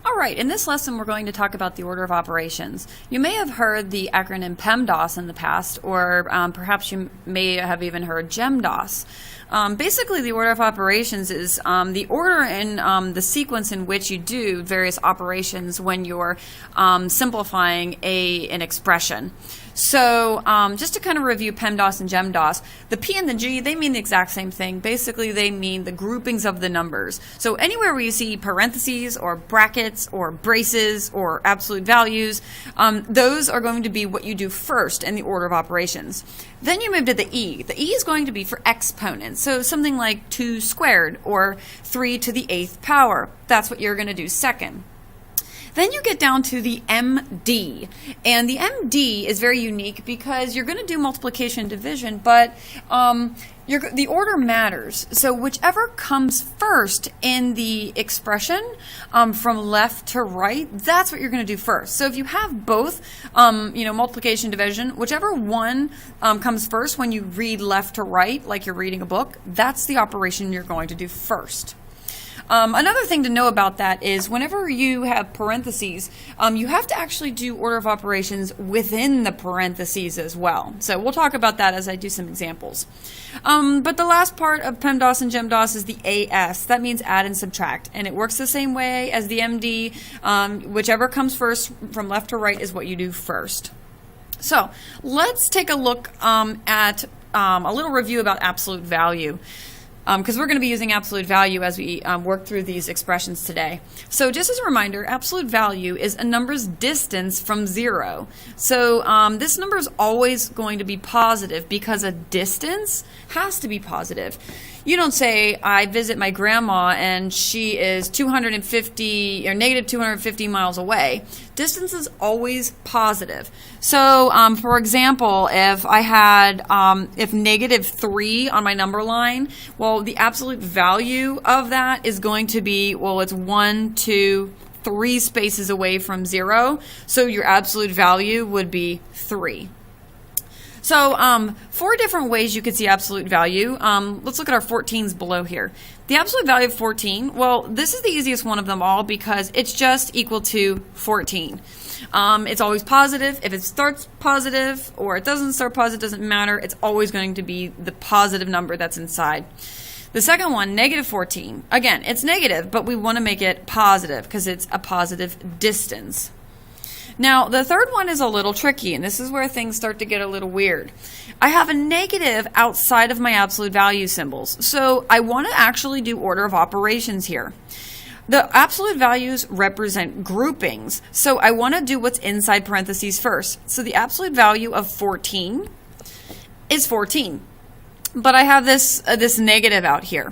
All right, in this lesson we're going to talk about the order of operations. You may have heard the acronym Pemdas in the past, or perhaps you may have even heard GEMDOS. Basically, the order of operations is the order and the sequence in which you do various operations when you're simplifying an expression. So just to kind of review PEMDAS and GEMDOS, the P and the G, they mean the exact same thing. Basically, they mean the groupings of the numbers. So anywhere where you see parentheses or brackets or braces or absolute values, those are going to be what you do first in the order of operations. Then you move to the E. The E is going to be for exponents. So something like 2 squared or 3 to the 8th power. That's what you're going to do second. Then you get down to the MD, and the MD is very unique because you're going to do multiplication and division, but the order matters. So whichever comes first in the expression from left to right, that's what you're going to do first. So if you have both, multiplication, division, whichever one comes first when you read left to right, like you're reading a book, that's the operation you're going to do first. Another thing to know about that is whenever you have parentheses, you have to actually do order of operations within the parentheses as well. So we'll talk about that as I do some examples. But the last part of PEMDAS and GEMDOS is the AS. That means add and subtract. And it works the same way as the MD. Whichever comes first from left to right is what you do first. So let's take a look at a little review about absolute value. Because we're going to be using absolute value as we work through these expressions today. So just as a reminder, absolute value is a number's distance from 0. So this number is always going to be positive because a distance has to be positive. You don't say, I visit my grandma and she is 250 or negative 250 miles away. Distance is always positive. So for example, if I had, if negative 3 on my number line, well, the absolute value of that is going to be, well, it's 1, 2, 3 spaces away from 0. So your absolute value would be 3. So 4 different ways you could see absolute value. Let's look at our 14s below here. The absolute value of 14, well, this is the easiest one of them all because it's just equal to 14. It's always positive. If it starts positive or it doesn't start positive, doesn't matter. It's always going to be the positive number that's inside. The second one, negative 14. Again, it's negative, but we want to make it positive because it's a positive distance. Now, the third one is a little tricky, and this is where things start to get a little weird. I have a negative outside of my absolute value symbols, so I want to actually do order of operations here. The absolute values represent groupings, so I want to do what's inside parentheses first. So the absolute value of 14 is 14, but I have this negative out here.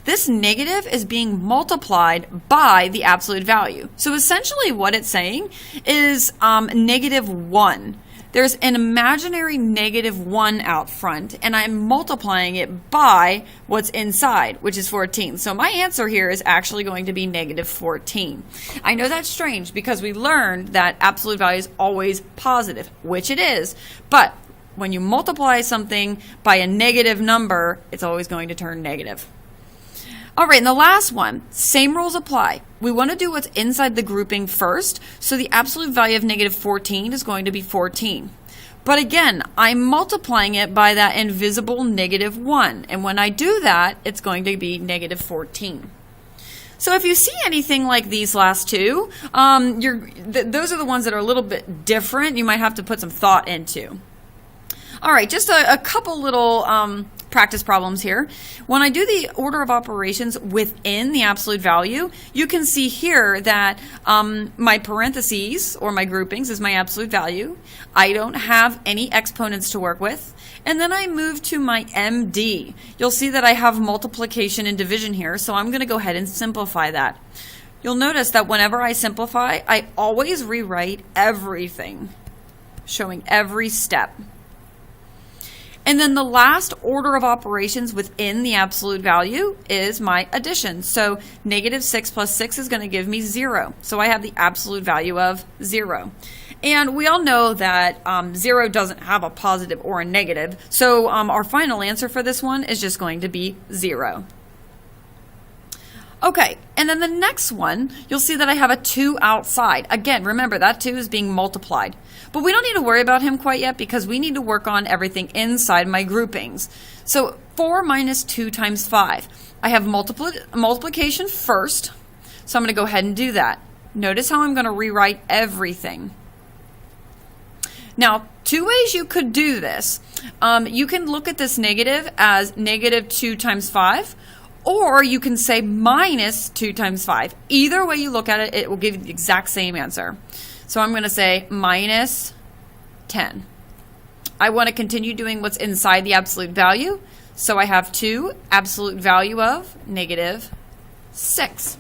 This negative is being multiplied by the absolute value. So essentially what it's saying is negative 1. There's an imaginary negative 1 out front, and I'm multiplying it by what's inside, which is 14. So my answer here is actually going to be negative 14. I know that's strange because we learned that absolute value is always positive, which it is, but when you multiply something by a negative number, it's always going to turn negative. All right, and the last one, same rules apply. We want to do what's inside the grouping first, so the absolute value of negative 14 is going to be 14. But again, I'm multiplying it by that invisible negative 1, and when I do that, it's going to be negative 14. So if you see anything like these last two, those are the ones that are a little bit different. You might have to put some thought into. All right, just a couple little practice problems here. When I do the order of operations within the absolute value, you can see here that my parentheses or my groupings is my absolute value. I don't have any exponents to work with. And then I move to my MD. You'll see that I have multiplication and division here, so I'm going to go ahead and simplify that. You'll notice that whenever I simplify, I always rewrite everything, showing every step. And then the last order of operations within the absolute value is my addition. So negative 6 plus 6 is going to give me 0. So I have the absolute value of 0. And we all know that 0 doesn't have a positive or a negative. So our final answer for this one is just going to be 0. Okay, and then the next one, you'll see that I have a 2 outside. Again, remember that 2 is being multiplied. But we don't need to worry about him quite yet because we need to work on everything inside my groupings. So 4 minus 2 times 5. I have multiplication first, so I'm going to go ahead and do that. Notice how I'm going to rewrite everything. Now, 2 ways you could do this. You can look at this negative as negative 2 times 5. Or you can say minus 2 times 5. Either way you look at it, it will give you the exact same answer. So I'm going to say minus 10. I want to continue doing what's inside the absolute value. So I have 2, absolute value of negative 6.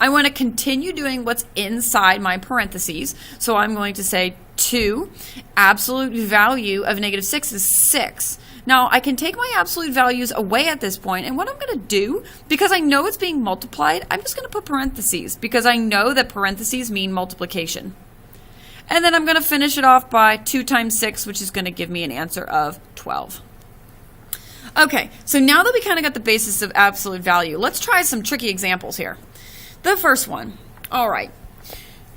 I want to continue doing what's inside my parentheses. So I'm going to say 2, absolute value of negative 6 is 6. Now, I can take my absolute values away at this point, and what I'm going to do, because I know it's being multiplied, I'm just going to put parentheses, because I know that parentheses mean multiplication. And then I'm going to finish it off by 2 times 6, which is going to give me an answer of 12. Okay, so now that we kind of got the basis of absolute value, let's try some tricky examples here. The first one, all right.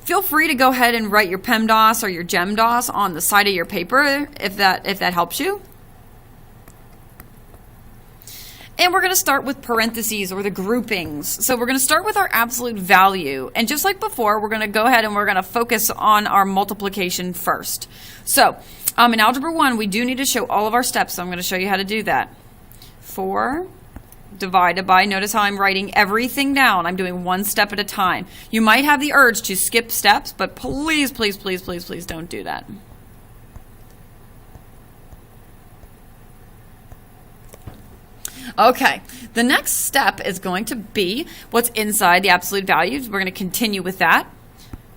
Feel free to go ahead and write your Pemdas or your GemDOS on the side of your paper if that helps you. And we're going to start with parentheses or the groupings. So we're going to start with our absolute value. And just like before, we're going to go ahead and we're going to focus on our multiplication first. So in Algebra 1, we do need to show all of our steps. So I'm going to show you how to do that. 4 divided by, notice how I'm writing everything down. I'm doing one step at a time. You might have the urge to skip steps, but please, please, please, please, please don't do that. Okay, the next step is going to be what's inside the absolute values. We're going to continue with that.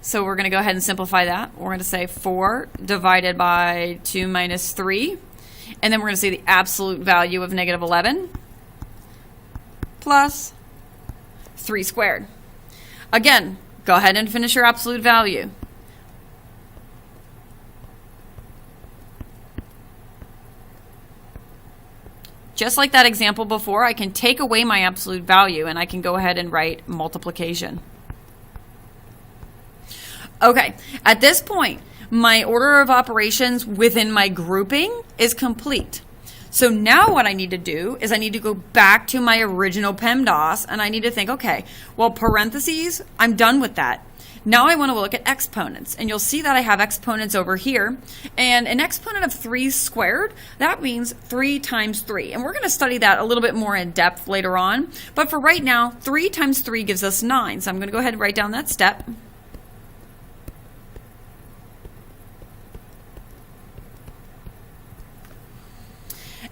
So we're going to go ahead and simplify that. We're going to say 4 divided by 2 minus 3. And then we're going to say the absolute value of negative 11 plus 3 squared. Again, go ahead and finish your absolute value. Just like that example before, I can take away my absolute value and I can go ahead and write multiplication. Okay, at this point, my order of operations within my grouping is complete. So now what I need to do is I need to go back to my original PEMDAS and I need to think, okay, well, parentheses, I'm done with that. Now I want to look at exponents, and you'll see that I have exponents over here. And an exponent of 3 squared, that means 3 times 3. And we're going to study that a little bit more in depth later on. But for right now, 3 times 3 gives us 9. So I'm going to go ahead and write down that step.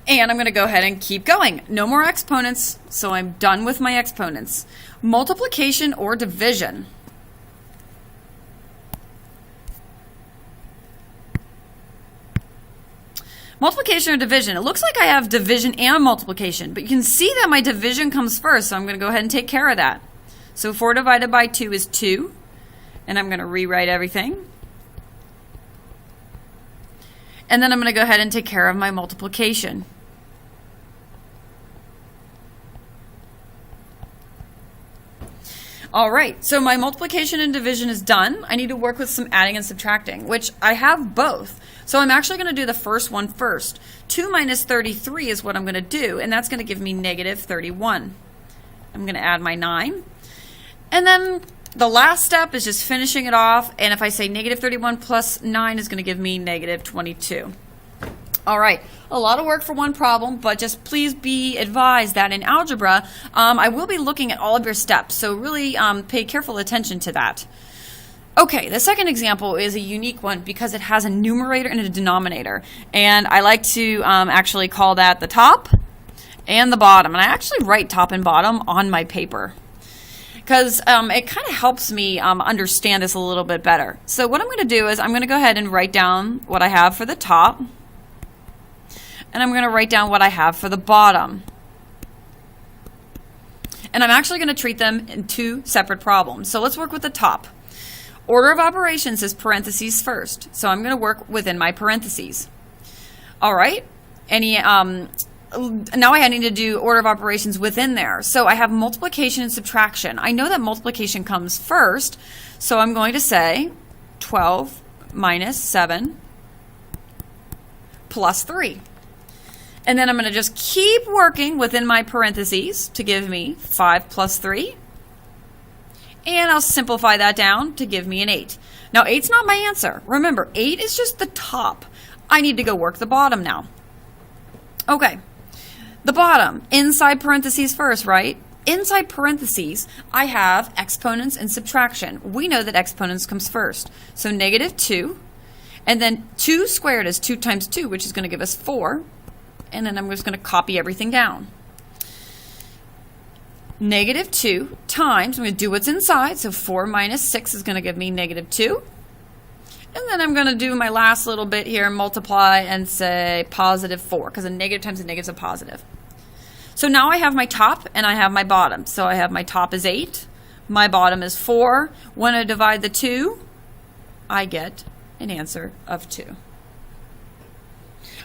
And I'm going to go ahead and keep going. No more exponents, so I'm done with my exponents. Multiplication or division. Multiplication or division. It looks like I have division and multiplication, but you can see that my division comes first, so I'm going to go ahead and take care of that. So 4 divided by 2 is 2, and I'm going to rewrite everything. And then I'm going to go ahead and take care of my multiplication. All right, so my multiplication and division is done. I need to work with some adding and subtracting, which I have both. So I'm actually going to do the first one first. 2 minus 33 is what I'm going to do, and that's going to give me negative 31. I'm going to add my 9. And then the last step is just finishing it off, and if I say negative 31 plus 9 is going to give me negative 22. All right, a lot of work for one problem, but just please be advised that in algebra, I will be looking at all of your steps, so really pay careful attention to that. Okay, the second example is a unique one because it has a numerator and a denominator, and I like to actually call that the top and the bottom, and I actually write top and bottom on my paper because it kind of helps me understand this a little bit better. So what I'm going to do is I'm going to go ahead and write down what I have for the top, and I'm going to write down what I have for the bottom. And I'm actually going to treat them in 2 separate problems. So let's work with the top. Order of operations is parentheses first. So I'm going to work within my parentheses. All right. Any now I need to do order of operations within there. So I have multiplication and subtraction. I know that multiplication comes first, so I'm going to say 12 minus 7 plus 3. And then I'm going to just keep working within my parentheses to give me 5 plus 3. And I'll simplify that down to give me an 8. Now, 8's not my answer. Remember, 8 is just the top. I need to go work the bottom now. Okay, the bottom, inside parentheses first, right? Inside parentheses, I have exponents and subtraction. We know that exponents comes first. So negative 2, and then 2 squared is 2 times 2, which is going to give us 4. And then I'm just going to copy everything down. Negative 2 times, I'm going to do what's inside, so 4 minus 6 is going to give me negative 2. And then I'm going to do my last little bit here, multiply and say positive 4, because a negative times a negative is a positive. So now I have my top and I have my bottom. So I have my top is 8, my bottom is 4. When I divide the 2, I get an answer of 2.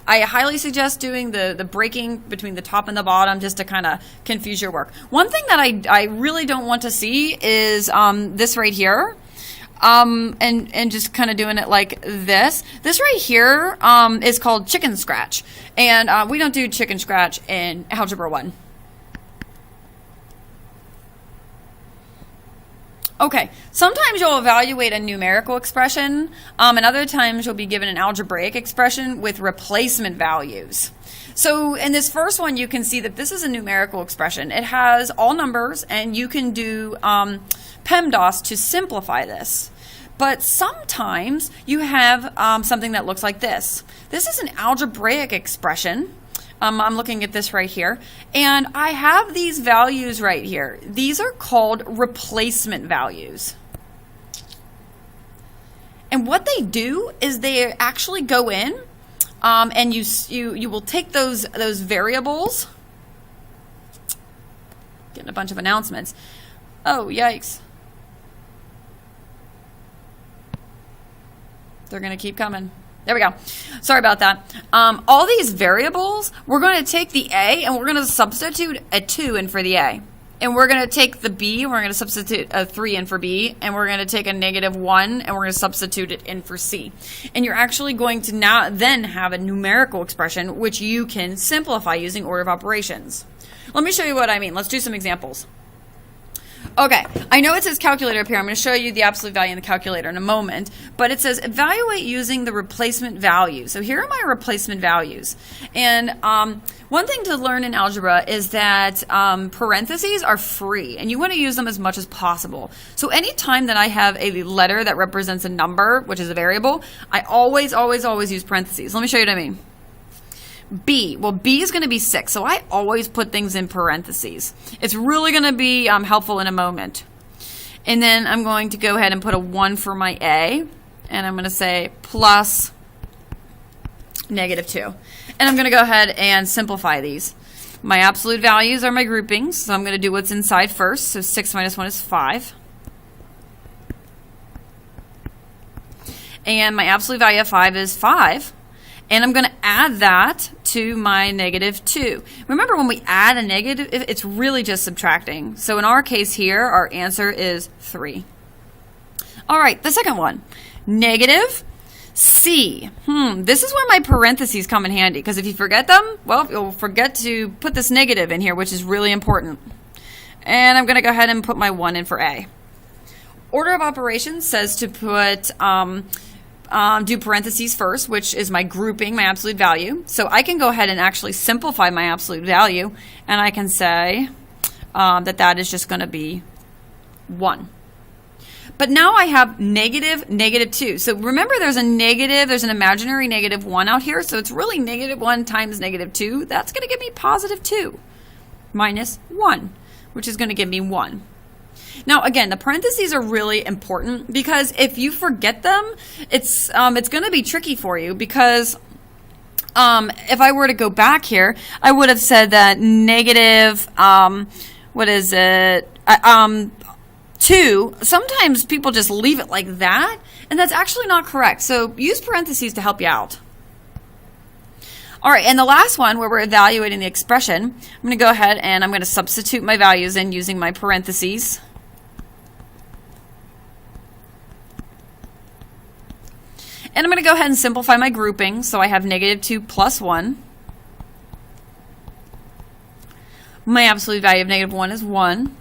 I highly suggest doing the breaking between the top and the bottom just to kind of confuse your work. One thing that I really don't want to see is this right here. And just kind of doing it like this. This right here is called chicken scratch. And we don't do chicken scratch in Algebra 1. Okay, sometimes you'll evaluate a numerical expression, and other times you'll be given an algebraic expression with replacement values. So in this first one, you can see that this is a numerical expression. It has all numbers, and you can do Pemdas to simplify this. But sometimes you have something that looks like this. This is an algebraic expression. I'm looking at this right here, and I have these values right here. These are called replacement values. And what they do is they actually go in, and you will take those variables. Getting a bunch of announcements. Oh, yikes. They're going to keep coming. There we go. Sorry about that. All these variables, we're going to take the A and we're going to substitute a 2 in for the A. And we're going to take the B and we're going to substitute a 3 in for B. And we're going to take a negative 1 and we're going to substitute it in for C. And you're actually going to now then have a numerical expression which you can simplify using order of operations. Let me show you what I mean. Let's do some examples. Okay, I know it says calculator up here. I'm going to show you the absolute value in the calculator in a moment, but it says evaluate using the replacement value. So here are my replacement values. And one thing to learn in algebra is that parentheses are free, and you want to use them as much as possible. So anytime that I have a letter that represents a number, which is a variable, I always use parentheses. Let me show you what I mean. B. Well, B is going to be 6, so I always put things in parentheses. It's really going to be helpful in a moment. And then I'm going to go ahead and put a 1 for my A, and I'm going to say plus negative 2. And I'm going to go ahead and simplify these. My absolute values are my groupings, so I'm going to do what's inside first. So 6 minus 1 is 5. And my absolute value of 5 is 5. And I'm going to add that to my negative 2. Remember, when we add a negative, it's really just subtracting. So in our case here, our answer is 3. All right, the second one, negative C. This is where my parentheses come in handy, because if you forget them, well, you'll forget to put this negative in here, which is really important. And I'm going to go ahead and put my 1 in for A. Order of operations says to put do parentheses first, which is my grouping, my absolute value. So I can go ahead and actually simplify my absolute value, and I can say that is just going to be 1. But now I have negative 2. So remember, there's an imaginary negative 1 out here, so it's really negative 1 times negative 2. That's going to give me positive 2 minus 1, which is going to give me 1. Now, again, the parentheses are really important, because if you forget them, it's going to be tricky for you, because if I were to go back here, I would have said that negative, 2, sometimes people just leave it like that, and that's actually not correct. So use parentheses to help you out. All right, and the last one where we're evaluating the expression, I'm going to go ahead and I'm going to substitute my values in using my parentheses. And I'm going to go ahead and simplify my grouping. So I have -2 plus 1. My absolute value of -1 is 1.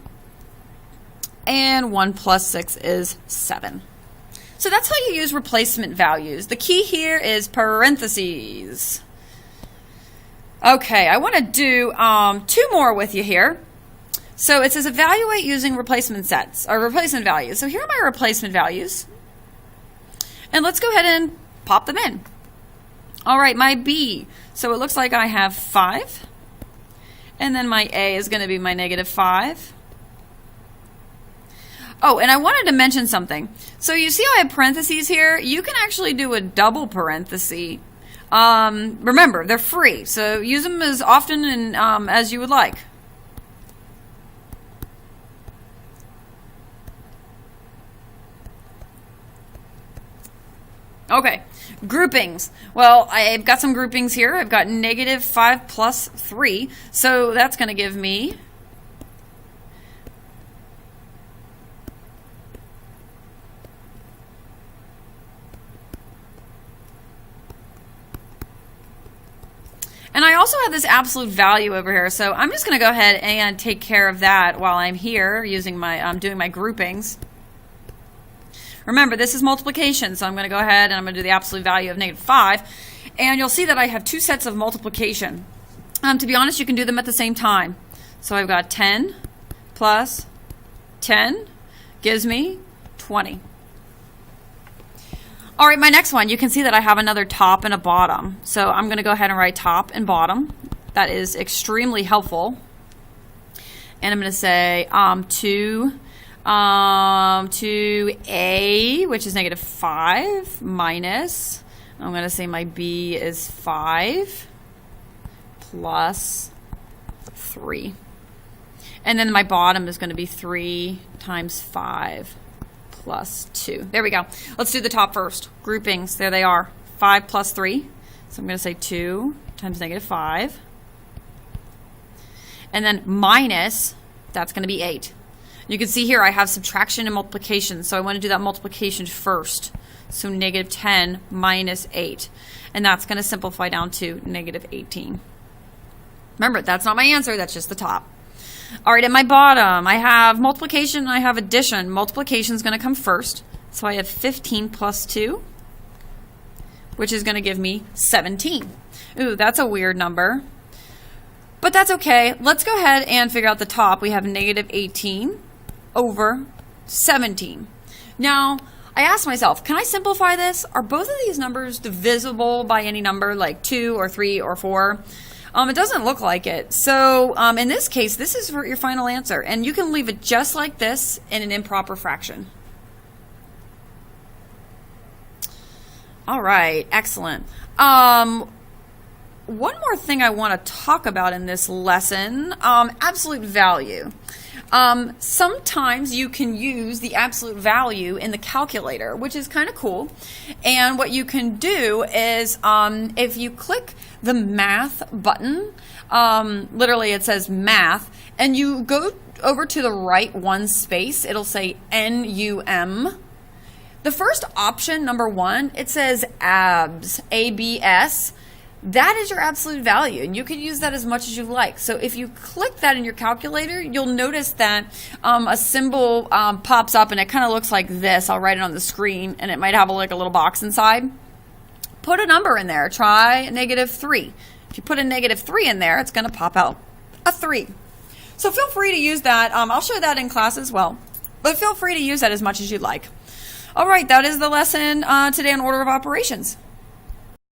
And 1 plus 6 is 7. So that's how you use replacement values. The key here is parentheses. Okay, I want to do 2 more with you here. So it says evaluate using replacement sets, or replacement values. So here are my replacement values. And let's go ahead and pop them in. All right, my B. So it looks like I have 5. And then my A is going to be my -5. Oh, and I wanted to mention something. So you see how I have parentheses here? You can actually do a double parenthesis. Remember, they're free, so use them as often and as you would like. Okay, groupings. Well, I've got some groupings here. I've got -5 plus 3, so that's going to give me and I also have this absolute value over here, so I'm just going to go ahead and take care of that while I'm here using my doing my groupings. Remember, this is multiplication, so I'm going to go ahead and I'm going to do the absolute value of -5, and you'll see that I have 2 sets of multiplication. To be honest, you can do them at the same time. So I've got 10 plus 10 gives me 20. All right, my next one, you can see that I have another top and a bottom. So I'm going to go ahead and write top and bottom. That is extremely helpful. And I'm going to say to A, which is -5, minus, I'm going to say my B is 5 plus 3. And then my bottom is going to be 3 times 5. Plus 2. There we go. Let's do the top first. Groupings. There they are. 5 plus 3. So I'm going to say 2 times -5. And then minus, that's going to be 8. You can see here I have subtraction and multiplication. So I want to do that multiplication first. So -10 minus 8. And that's going to simplify down to -18. Remember, that's not my answer. That's just the top. All right, at my bottom, I have multiplication and I have addition. Multiplication is going to come first. So I have 15 plus 2, which is going to give me 17. Ooh, that's a weird number. But that's okay. Let's go ahead and figure out the top. We have -18 over 17. Now, I asked myself, can I simplify this? Are both of these numbers divisible by any number, like 2 or 3 or 4? It doesn't look like it. So in this case, this is for your final answer. And you can leave it just like this in an improper fraction. All right, excellent. One more thing I want to talk about in this lesson, absolute value. Sometimes you can use the absolute value in the calculator, which is kind of cool. And what you can do is if you click the math button, literally it says math, and you go over to the right one space, it'll say NUM. The first option, number 1, it says ABS, ABS. That is your absolute value, and you can use that as much as you like. So if you click that in your calculator, you'll notice that a symbol pops up, and it kind of looks like this. I'll write it on the screen, and it might have like a little box inside. Put a number in there. Try -3. If you put a -3 in there, it's going to pop out a 3. So feel free to use that. I'll show that in class as well, but feel free to use that as much as you'd like. All right, that is the lesson today on order of operations.